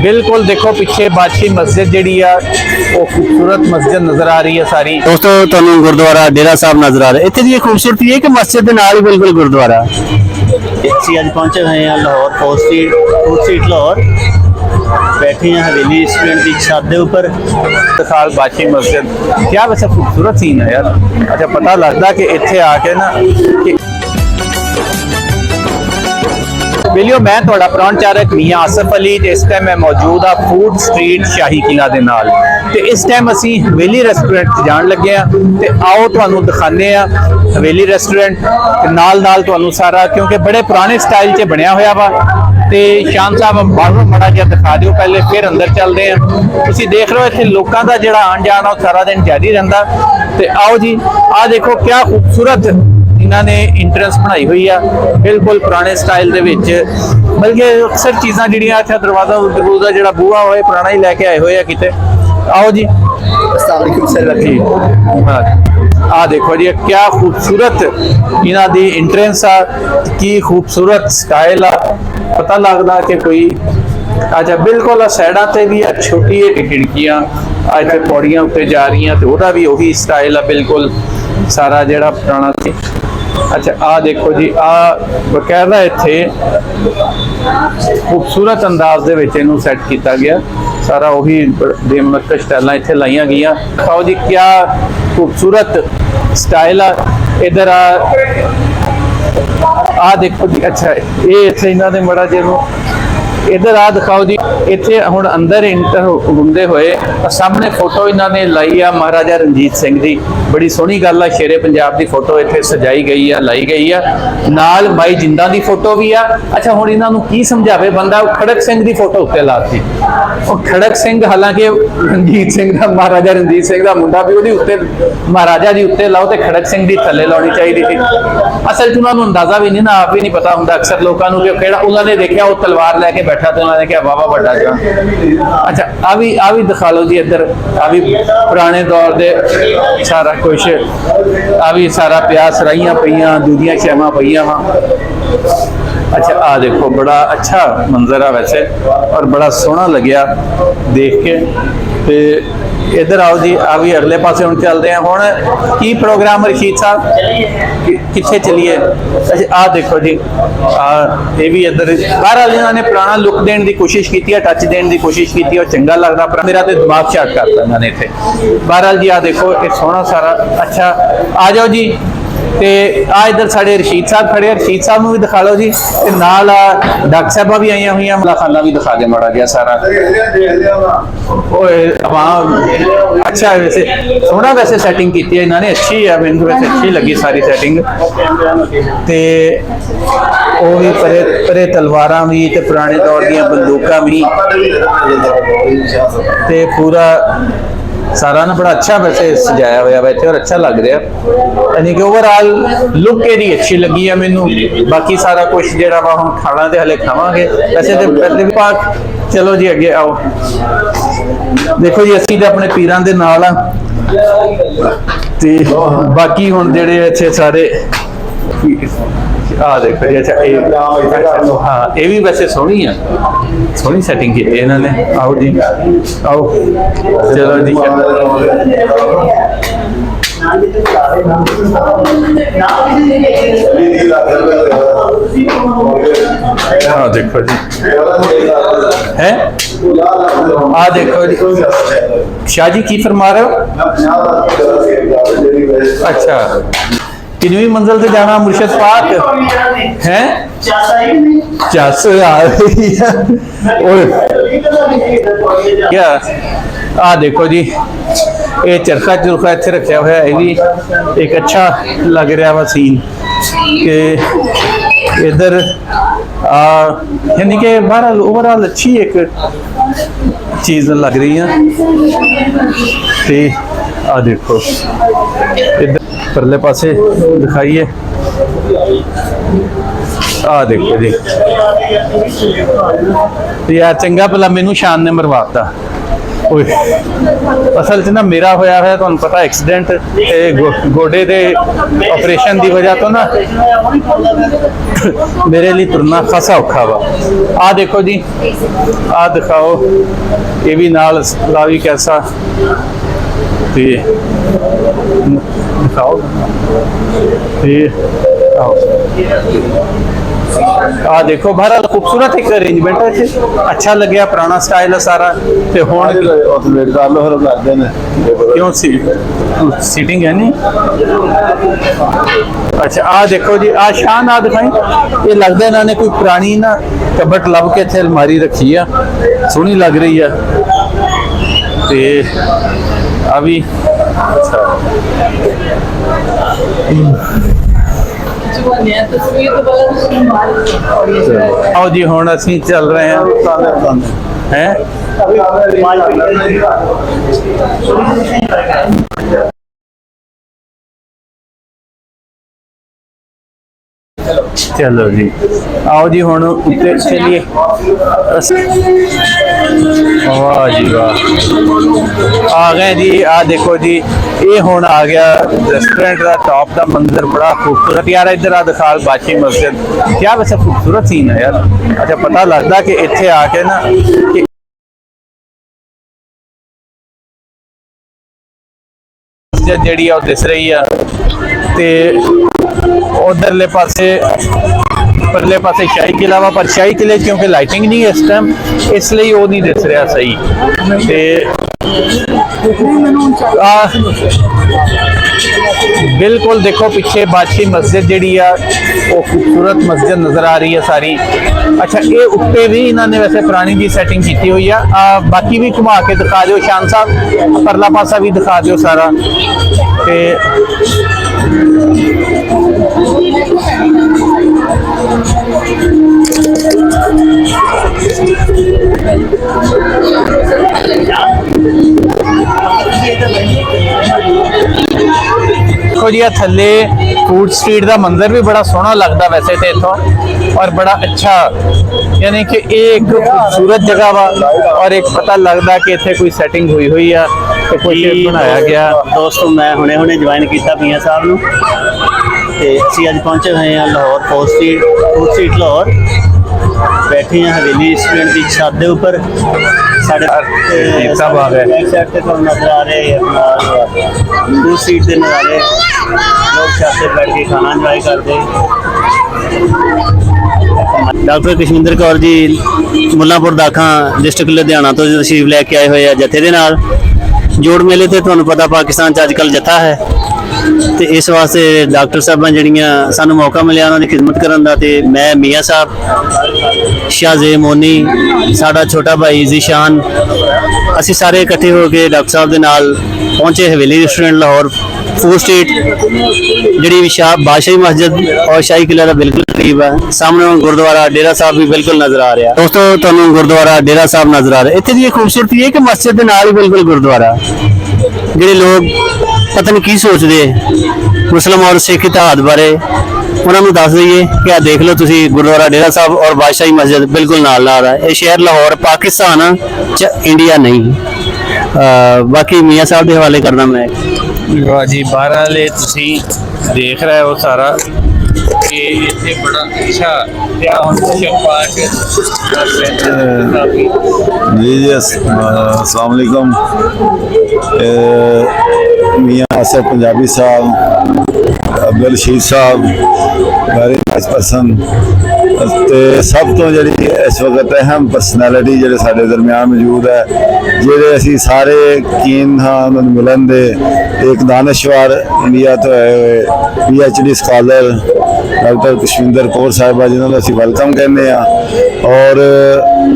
बिल्कुल देखो पीछे बादशाही मस्जिद जी वो खूबसूरत मस्जिद नजर आ रही है सारी। दोस्तों तुहानू गुरुद्वारा डेरा साहब नजर आ रहा है। इत्थे दी खूबसूरती है कि मस्जिद दे नाल ही बिल्कुल गुरुद्वारा। ਅਸੀਂ ਅੱਜ पहुंचे हुए हैं लाहौर फूड स्ट्रीट लाहौर। बैठे हैं हवेली रेस्टोरेंट की छत के ऊपर। साल बादशाही मस्जिद क्या वैसे खूबसूरत सीन है यार। अच्छा पता लगता कि इत्थे आके ना कि बिलियो मैं थोड़ा प्रौणचारक मियां आसिफ अली ते इस टाइम मैं मौजूद हाँ फूड स्ट्रीट शाही किला दे नाल ते इस टाइम असी हवेली रेस्टोरेंट जान लगे हाँ ते आओ तुहानू दिखाने हवेली रेस्टोरेंट ते नाल नाल तुहानू सारा क्योंकि बड़े पुराने स्टाइल च बनया होया वा ते शान साहब बाहरों माड़ा जिहा दिखा दिओ पहले फिर अंदर चलते हैं। तुसीं देख रहे हो इत्थे लोकां दा जिहड़ा आण जाण सारा दिन जारी रहिंदा ते आओ जी आ देखो क्या खूबसूरत इन्होंने इंट्रेंस बनाई हुई है बिल्कुल पुराने स्टाइल दे विच बल्कि अक्सर चीज़ां जिहड़ियां अच्छा दरवाजा दरवाजा जिहड़ा बूहा होए पुराना ही लैके आए हुए हैं किते। आओ जी जी आ देखो जी क्या खूबसूरत इन्हां दी इंट्रेंस आ की खूबसूरत स्टाइल आ पता लगदा कि कोई अच्छा बिल्कुल साइडा ते भी छोटी खिड़कियां इत्थे पौड़ियां उत्ते जा रही हैं तो वह भी वही स्टाइल है बिल्कुल सारा जिहड़ा पुराना सी। अच्छा आ देखो जी आ बकायदा इत्थे खूबसूरत अंदाज दे विच इहनूं सैट किया गया सारा वही बेमनकश टाइलां इत्थे लाइयां गईयां। खाओ जी क्या खूबसूरत स्टाइल आ इधर आ देखो जी। अच्छा ये इत्थे इन्हां ने बड़ा जिहनूं इधर आ दिखाओ जी इत्थे हुण अंदर इंटर हुंदे होए सामने फोटो इन्होंने लाई आ महाराजा रणजीत सिंह दी बड़ी सोहनी गल आ शेरे पंजाब दी फोटो इत्थे सजाई गई है लाई गई है नाल माई जिंदा दी फोटो भी आ। अच्छा हुण इन्हां नूं की समझावे बंदा खड़क सिंह दी फोटो उत्ते लाती और खड़क सिंह हालांकि रणजीत सिंह दा महाराजा रणजीत सिंह दा मुंडा भी उहदी उत्ते महाराजा दी उत्ते लाओ ते खड़क सिंह दी थल्ले लाउणी चाहिदी सी। असल च उन्हां नूं अंदाजा भी नहीं ना आप भी नहीं पता हुंदा अक्सर लोकां नूं कि किहड़ा उन्होंने देखिया वो तलवार लैके बैठा तो उन्होंने क्या वावा बड़ा जा। अच्छा आ भी दिखा लो जी इधर आ भी पुराने दौर दे सारा कुछ आ भी सारा पिया सराइयां पईयां दूजियां शैवां पईयां वा। अच्छा आ देखो बड़ा अच्छा मंजर है वैसे और बड़ा सोहना लग्या देख के ते इधर आओ जी आ भी अगले पासे हम चलते हैं हुण की प्रोग्राम रशीद साहब किथे चलिए। अच्छा आ देखो जी ये भी इधर बहरहाल इन्होंने पुराना लुक देने की कोशिश की है टच देने की कोशिश की और चंगा लगता पर मेरा तो दिमाग शार्ट करता इन्होंने इतने। बहरहाल जी आ देखो ये सोहना सारा। अच्छा आ जाओ जी ते आ इधर साढ़े रशीद साहब खड़े रशीद साहब को भी दिखा लो जी ते नाल डॉक्टर साहबा भी आई हुई मलाखाना भी दिखा दे माड़ा जिहा सारा। हाँ अच्छा वैसे सोहना वैसे सैटिंग की है इन्होंने अच्छी है मैंने वैसे अच्छी लगी सारी सैटिंग ते वो भी परे परे तलवारां भी ते पुराने दौर दी बंदूकां भी ते पूरा सारा ना बड़ा अच्छा वैसे सजाया हुआ वैसे और अच्छा लग रहा यानी कि ओवरऑल लुक एदी अच्छी लगी है मैनू। बाकी सारा कुछ जरा वा हम खाना तो हले खावांगे वैसे तो पहले भी पाक। चलो जी अगे आओ देखो जी असीं तो अपने पीरां दे नाल आ ते बाकी हुण जिहड़े इत्थे सारे आ देखो जी। अच्छा हाँ ये भी वैसे सोहनी है सोहनी सैटिंग की इन्होंने। आओ जी आओ चलो जी हाँ देखो जी है आ देखो जी शाह जी की फरमा रहे हो। अच्छा कितनी मंजिल से जाना मुर्शद पाक है चस आ रही है क्या आ देखो जी ये चरखा चुरखा इतने रखा हुआ है भी एक अच्छा लग रहा वा सीन के इधर यानी कि बहरहाल ओवरऑल अच्छी एक चीज़ लग रही है। आ देखो इधर परले पासे दिखाइए आ देखो जी यार चंगा भला मैनू शान ने मरवाता ਓਏ ਅਸਲ 'ਚ ਨਾ ਮੇਰਾ ਹੋਇਆ ਤੁਹਾਨੂੰ ਪਤਾ ਐਕਸੀਡੈਂਟ ਤੇ ਗੋਡੇ ਦੇ ਆਪਰੇਸ਼ਨ ਦੀ ਵਜ੍ਹਾ ਤੋਂ ਨਾ ਮੇਰੇ ਲਈ ਤੁਰਨਾ ਖਾਸਾ ਔਖਾ ਵਾ। ਆ ਦੇਖੋ ਜੀ, ਆ ਦਿਖਾਓ, ਇਹ ਵੀ ਨਾਲ ਲਾਵੀ ਕੈਸਾ ਤੇ ਦਿਖਾਓ ਤੇ ਆਓ ਆ ਦੇਖੋ ਬਹਰਾਲ खूबसूरत एक अरेंजमेंट है इत्थे, अच्छा लग्या, पुराना स्टाइल है सारा ते हुण वेट कर लो फिर करते हैं क्यों सीटिंग है नहीं। अच्छा आ देखो जी, आ शान आ दिखाई, ये लगता इन्होंने कोई पुरानी ना कबट लभ के इत्थे अलमारी रखी है, सोहनी लग रही है ते आ भी अच्छा आओ जी हुण असीं चल रहे हैं चलो जी, आओ जी हुण उत्ते चलिए। वाह जी वाह, आ गए जी। आ देखो जी, ये हुण आ गया रेस्टोरेंट का टॉप का मंजर, बड़ा खूबसूरत यार। इधर आ दिखा बाची मस्जिद, क्या वैसे खूबसूरत सीन है यार। अच्छा पता लगता कि इत्थे आके ना कि मस्जिद जिहड़ी आ दिस रही है ते उधरले पासे परले पासे शाही किला वा, पर शाही किले क्योंकि लाइटिंग नहीं है इस टाइम, इसलिए वो नहीं दिस रहा सही। ते बिल्कुल देखो पीछे बादशाही मस्जिद जिहड़ी आ वो खूबसूरत मस्जिद नजर आ रही है सारी। अच्छा ये उत्ते भी इन्होंने वैसे पुरानी जी सेटिंग की हुई है। बाकी भी घुमा के दिखा दो शान साहब, परला पासा भी दिखा दो सारा। ते देखो जी थले फूड स्ट्रीट का मंजर भी बड़ा सोहना लगता वैसे तो इथों, और बड़ा अच्छा, यानी कि एक खूबसूरत जगह वा और एक पता लगता कि इतने कोई सेटिंग हुई हुई है तो कुछ बनाया गया। दोस्तों मैं हुणे हुणे ज्वाइन किया मियाँ साहब नूं ते असीं अज पहुंचे हुए हैं लाहौर फूड स्ट्रीट लाहौर। बैठे हैं हवेली रेस्टोरेंट की छत के उपर। साढ़े सब आ गए बैक साइड से तो नजर आ रहे अपना फूड स्ट्रीट के नज़ारे, लोग छत पे बैठ के खाना इंजॉय करते। डॉक्टर कशमिंदर कौर जी मुल्लांपुर दाखा डिस्ट्रिक्ट लुधियाना तो तशरीफ लैके आए हुए हैं जत्थे दे नाल। जोड़ मेले ते तुहानूं पता पाकिस्तान च अजकल जत्था है तो इस वास्ते डॉक्टर साहबां जिहड़ियां सानूं मौका मिलिया उन्हां दी खिदमत करन दा। ते मैं मियाँ साहब, शाहजे मोनी, साडा छोटा भाई जीशान, असीं सारे इकट्ठे हो के डॉक्टर साहब दे नाल पहुंचे हवेली रेस्टोरेंट लाहौर फूड स्ट्रीट, जिहड़ी बादशाही मस्जिद और शाही किला दा बिल्कुल करीब है। सामने गुरुद्वारा डेरा साहब भी बिल्कुल नजर आ रहा। दोस्तों तुहानूं गुरुद्वारा डेरा साहब नजर आ रहा। इत्थे दी खूबसूरती है कि मस्जिद दे नाल ही बिल्कुल गुरुद्वारा, जिहड़े लोग पता नहीं की सोचते मुस्लिम और सिख इतिहास बारे, उन्होंने दस दईए कि आ देख लो तुसी गुरुद्वारा डेरा साहब और बादशाही मस्जिद बिल्कुल नाल ला रहा है। यह शहर लाहौर पाकिस्तान च इंडिया नहीं। बाकी मियाँ साहब के हवाले करना मैं। वाह जी, बहरहाल तुसी देख रहे हो सारा कि इतने बड़ा अच्छा जी अस्सलाम वालेकुम। मियाँ आसिफ पंजाबी साहब, अब्दुल रशीद साहब, वेरी नाइस पर्सन ते सब तो जी इस वक्त अहम पर्सनैलिटी जो साढ़े दरम्यान मौजूद है, जेडे असी सारे कीन हाँ उन्होंने मिलन दे। एक दानश्वर इंडिया तो आए हुए PhD स्कॉलर डॉक्टर कशमिंदर कौर साहिबा जिन्होंने असी वेलकम कहने और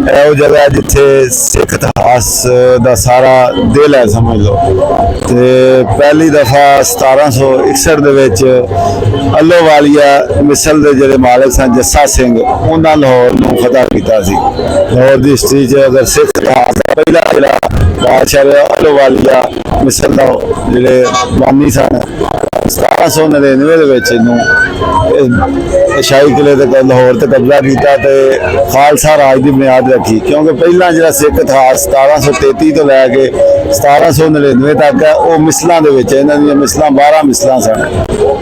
वो जगह जिथे सिख इतिहास का सारा दिल है समझ लो। तो पहली दफा 1761 अलोवालिया मिसल के जोड़े मालिक सन जस्सा सिंह उन्होंने लाहौर को फतह किया। लाहौर की हिस्ट्री अगर सिख इतिहास ਪਹਿਲਾ ਜਿਹੜਾ ਬਾਦਸ਼ਾਹ ਅਲੋਵਾਲੀਆ ਮਿਸਰ ਦਾ ਜਿਹੜੇ ਬਾਨੀ ਸਨ 1799 ਦੇ ਵਿੱਚ ਇਹਨੂੰ ਸ਼ਾਹੀ ਕਿਲੇ ਤੇ ਲਾਹੌਰ ਤੇ ਕਬਜ਼ਾ ਕੀਤਾ ਤੇ ਖਾਲਸਾ ਰਾਜ ਦੀ ਬੁਨਿਆਦ ਰੱਖੀ। ਕਿਉਂਕਿ ਪਹਿਲਾਂ ਜਿਹੜਾ ਸਿੱਖ ਇਤਿਹਾਸ 1733 ਤੋਂ ਲੈ ਕੇ 1799 ਤੱਕ ਹੈ, ਉਹ ਮਿਸਲਾਂ ਦੇ ਵਿੱਚ ਇਹਨਾਂ ਦੀਆਂ ਮਿਸਲਾਂ 12 ਮਿਸਲਾਂ ਸਨ।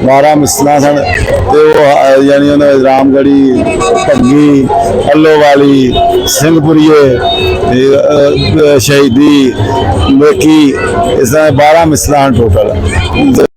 12 ਮਿਸਲਾਂ ਸਨ ਤੇ ਉਹ ਯਾਨੀ ਉਹਨਾਂ ਵਿੱਚ ਰਾਮਗੜੀ, ਭੱਗੀ, ਅੱਲੋਵਾਲੀ, ਸਿੰਘਪੁਰੀਏ, ਸ਼ਹੀਦੀ, ਮੇਕੀ, ਇਸ ਤਰ੍ਹਾਂ 12 ਮਿਸਲਾਂ ਹਨ ਟੋਟਲ।